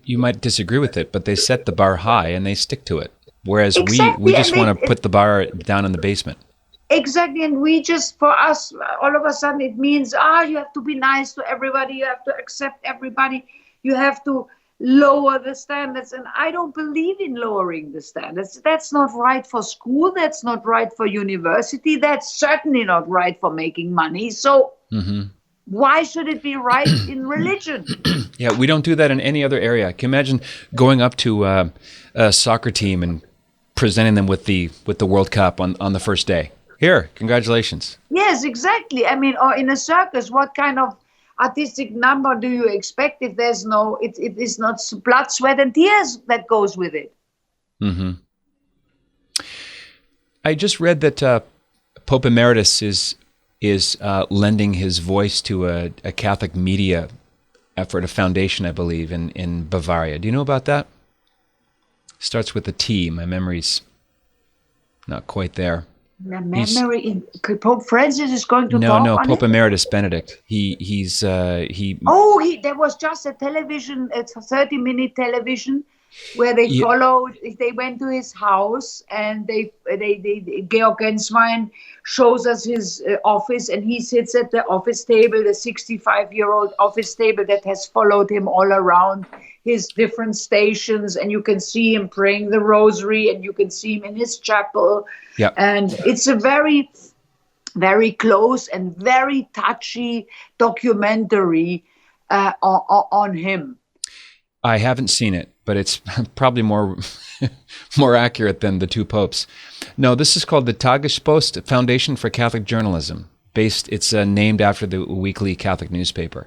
you might disagree with it, but they set the bar high and they stick to it. Whereas exactly, we just and want to put the bar down in the basement. exactly, and we just, for us, all of a sudden it means, you have to be nice to everybody, you have to accept everybody, you have to lower the standards. And I don't believe in lowering the standards. That's not right for school, that's not right for university, that's certainly not right for making money. So why should it be right in religion? Yeah, we don't do that in any other area. Can you imagine going up to a soccer team and presenting them with the World Cup on the first day? Here, congratulations. Yes, exactly. I mean, or in a circus, what kind of artistic number do you expect if there's no, it is not blood, sweat, and tears that goes with it? Mm-hmm. I just read that Pope Emeritus is lending his voice to a Catholic media effort, a foundation, I believe, in Bavaria. Do you know about that? Starts with a T. My memory's not quite there. The Pope Francis is going to talk No, on Pope it? Emeritus Benedict. He There was just a television, a 30-minute television where they followed, they went to his house, and Georg Genswein shows us his office, and he sits at the office table, the 65-year-old office table that has followed him all around his different stations, and you can see him praying the rosary, and you can see him in his chapel. Yep. And it's a very, very close and very touchy documentary on him. I haven't seen it, but it's probably more accurate than the two popes. No, this is called the Tagespost Foundation for Catholic Journalism. It's named after the weekly Catholic newspaper.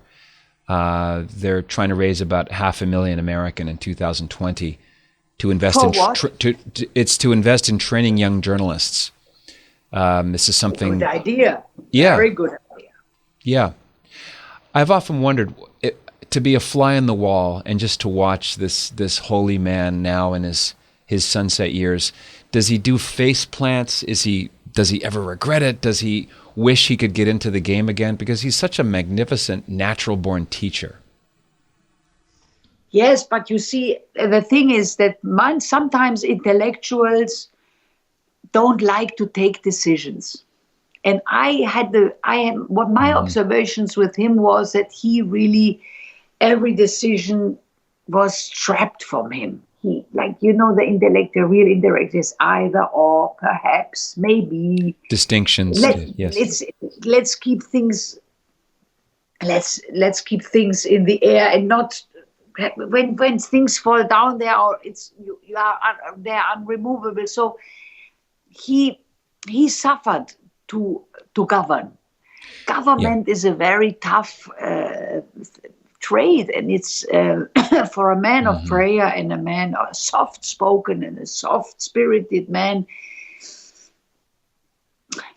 They're trying to raise about 500,000 American in 2020 to invest For in what? it's to invest in training young journalists. This is something. Good idea. Yeah. Very good idea. Yeah, I've often wondered to be a fly on the wall and just to watch this holy man now in his sunset years. Does he do face plants? Does he ever regret it? Does he wish he could get into the game again? Because he's such a magnificent, natural-born teacher. Yes, but you see, the thing is that sometimes intellectuals don't like to take decisions. And what my observations with him was that he really, every decision was trapped from him. He, the real intellect is either or, perhaps, maybe. Distinctions. Yes. Let's keep things. Let's keep things in the air, and not when things fall down. They're unremovable. So he suffered to govern. Government is a very tough trade, and it's for a man of prayer and a man soft-spoken and a soft-spirited man.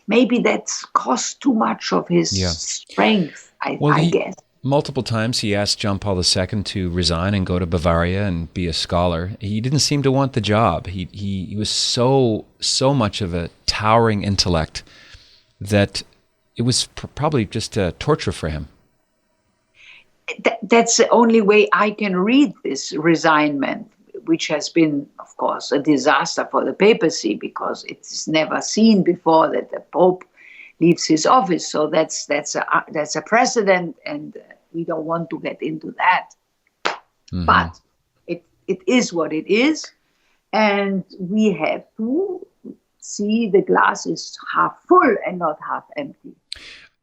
Maybe that's cost too much of his strength. I guess. Multiple times he asked John Paul II to resign and go to Bavaria and be a scholar. He didn't seem to want the job. He was so much of a towering intellect that it was probably just a torture for him. That's the only way I can read this resignment, which has been, of course, a disaster for the papacy, because it's never seen before that the Pope leaves his office. So that's a precedent, and we don't want to get into that. But it is what it is, and we have to see the glass is half full and not half empty.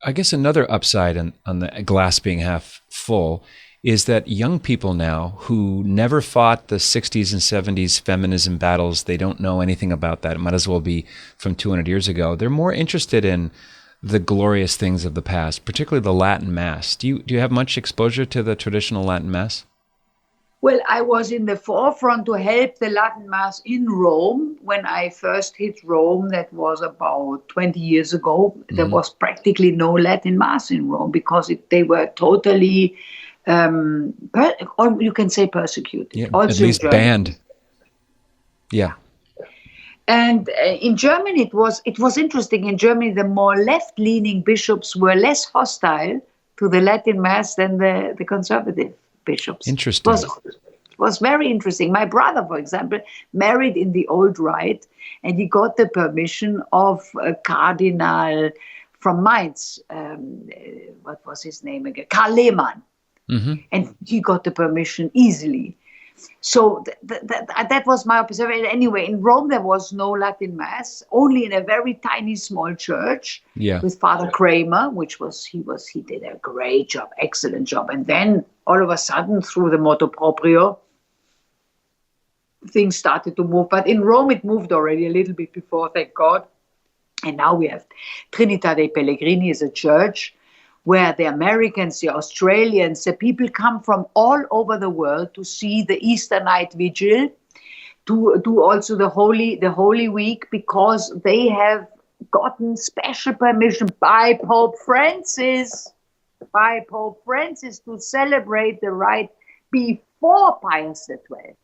I guess another upside on the glass being half full is that young people now who never fought the 60s and 70s feminism battles, they don't know anything about that. It might as well be from 200 years ago. They're more interested in the glorious things of the past, particularly the Latin Mass. Do you have much exposure to the traditional Latin Mass? Well, I was in the forefront to help the Latin Mass in Rome. When I first hit Rome, that was about 20 years ago, there was practically no Latin Mass in Rome, because they were totally, or you can say persecuted. Yeah, also at least banned. Yeah. And in Germany, it was interesting. In Germany, the more left-leaning bishops were less hostile to the Latin Mass than the conservative bishops. Interesting. It was very interesting. My brother, for example, married in the old rite, and he got the permission of a Cardinal from Mainz. What was his name again? Karl Lehmann. Mm-hmm. And he got the permission easily. So that was my observation. Anyway, in Rome, there was no Latin Mass, only in a very tiny, small church with Father Kramer, he did a great job, excellent job. And then all of a sudden, through the motu proprio, things started to move. But in Rome, it moved already a little bit before, thank God. And now we have Trinità dei Pellegrini is a church where the Americans, the Australians, the people come from all over the world to see the Easter night vigil, to do also the Holy Week, because they have gotten special permission by Pope Francis to celebrate the rite before Pius XII.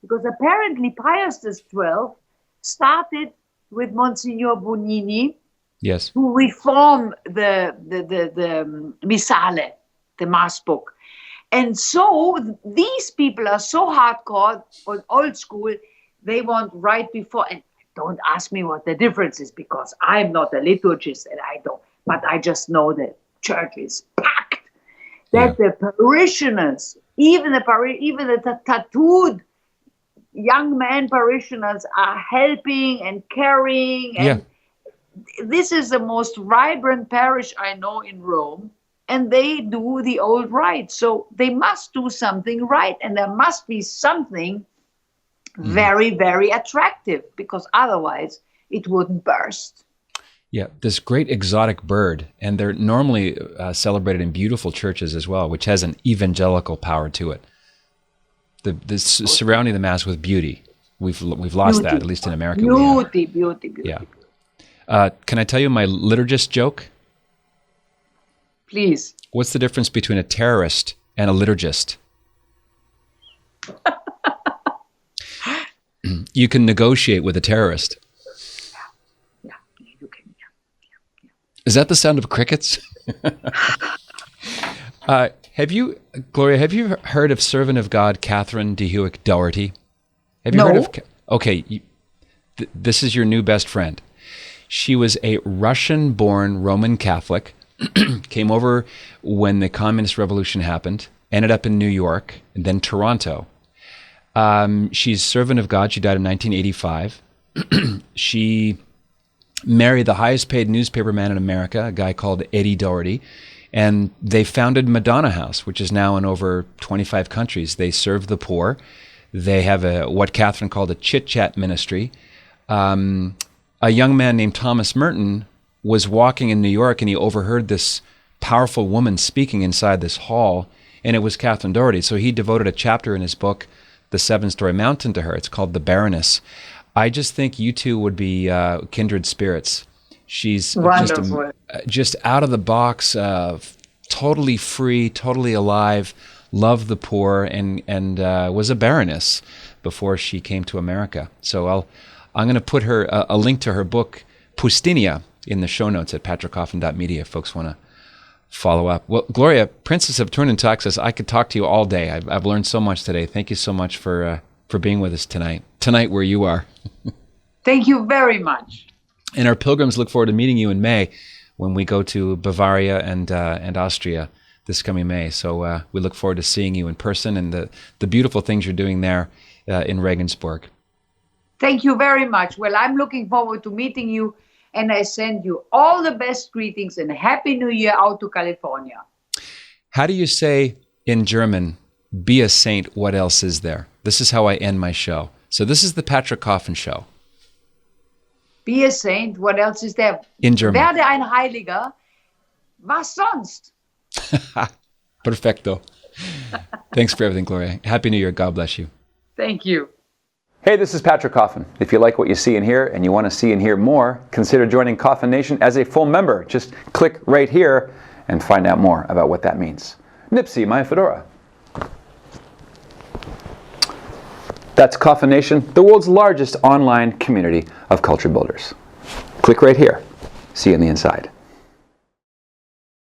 Because apparently Pius XII started with Monsignor Bonini to reform the Missale, the Mass book. And so these people are so hardcore or old school, they want right before. And don't ask me what the difference is, because I'm not a liturgist and I don't. But I just know the church is packed. That the parishioners, even the tattooed young men parishioners are helping and carrying. And this is the most vibrant parish I know in Rome. And they do the old rite. So they must do something right. And there must be something very, very attractive, because otherwise it wouldn't burst. Yeah, this great exotic bird. And they're normally celebrated in beautiful churches as well, which has an evangelical power to it. Surrounding the Mass with beauty. We've lost that, at least in America. Beauty. Yeah. Can I tell you my liturgist joke? Please. What's the difference between a terrorist and a liturgist? You can negotiate with a terrorist. Yeah, you can. Yeah. Is that the sound of crickets? Gloria, have you heard of servant of God Catherine de Hewick Doherty? Have you heard of? Okay, this is your new best friend. She was a Russian-born Roman Catholic, came over when the Communist Revolution happened, ended up in New York, and then Toronto. She's servant of God. She died in 1985. She married the highest paid newspaper man in America, a guy called Eddie Doherty. And they founded Madonna House, which is now in over 25 countries. They serve the poor. They have what Catherine called a chit-chat ministry. A young man named Thomas Merton was walking in New York, and he overheard this powerful woman speaking inside this hall, and it was Catherine Doherty. So he devoted a chapter in his book, The Seven-Story Mountain, to her. It's called The Baroness. I just think you two would be kindred spirits. She's just out of the box, totally free, totally alive, loved the poor, and was a baroness before she came to America. So I'm going to put a link to her book, Pustinia, in the show notes at patrickcoffin.media if folks want to follow up. Well, Gloria, Princess of Thurn und Taxis, I could talk to you all day. I've learned so much today. Thank you so much for being with us tonight where you are. Thank you very much. And our pilgrims look forward to meeting you in May when we go to Bavaria and Austria this coming May. So we look forward to seeing you in person and the beautiful things you're doing there in Regensburg. Thank you very much. Well, I'm looking forward to meeting you, and I send you all the best greetings and Happy New Year out to California. How do you say in German, be a saint, what else is there? This is how I end my show. So this is the Patrick Coffin Show. Be a saint, what else is there? In German. Werde ein Heiliger, was sonst? Perfecto. Thanks for everything, Gloria. Happy New Year. God bless you. Thank you. Hey, this is Patrick Coffin. If you like what you see and hear and you want to see and hear more, consider joining Coffin Nation as a full member. Just click right here and find out more about what that means. Nipsey, my fedora. That's Coffin Nation, the world's largest online community of culture builders. Click right here. See you on the inside.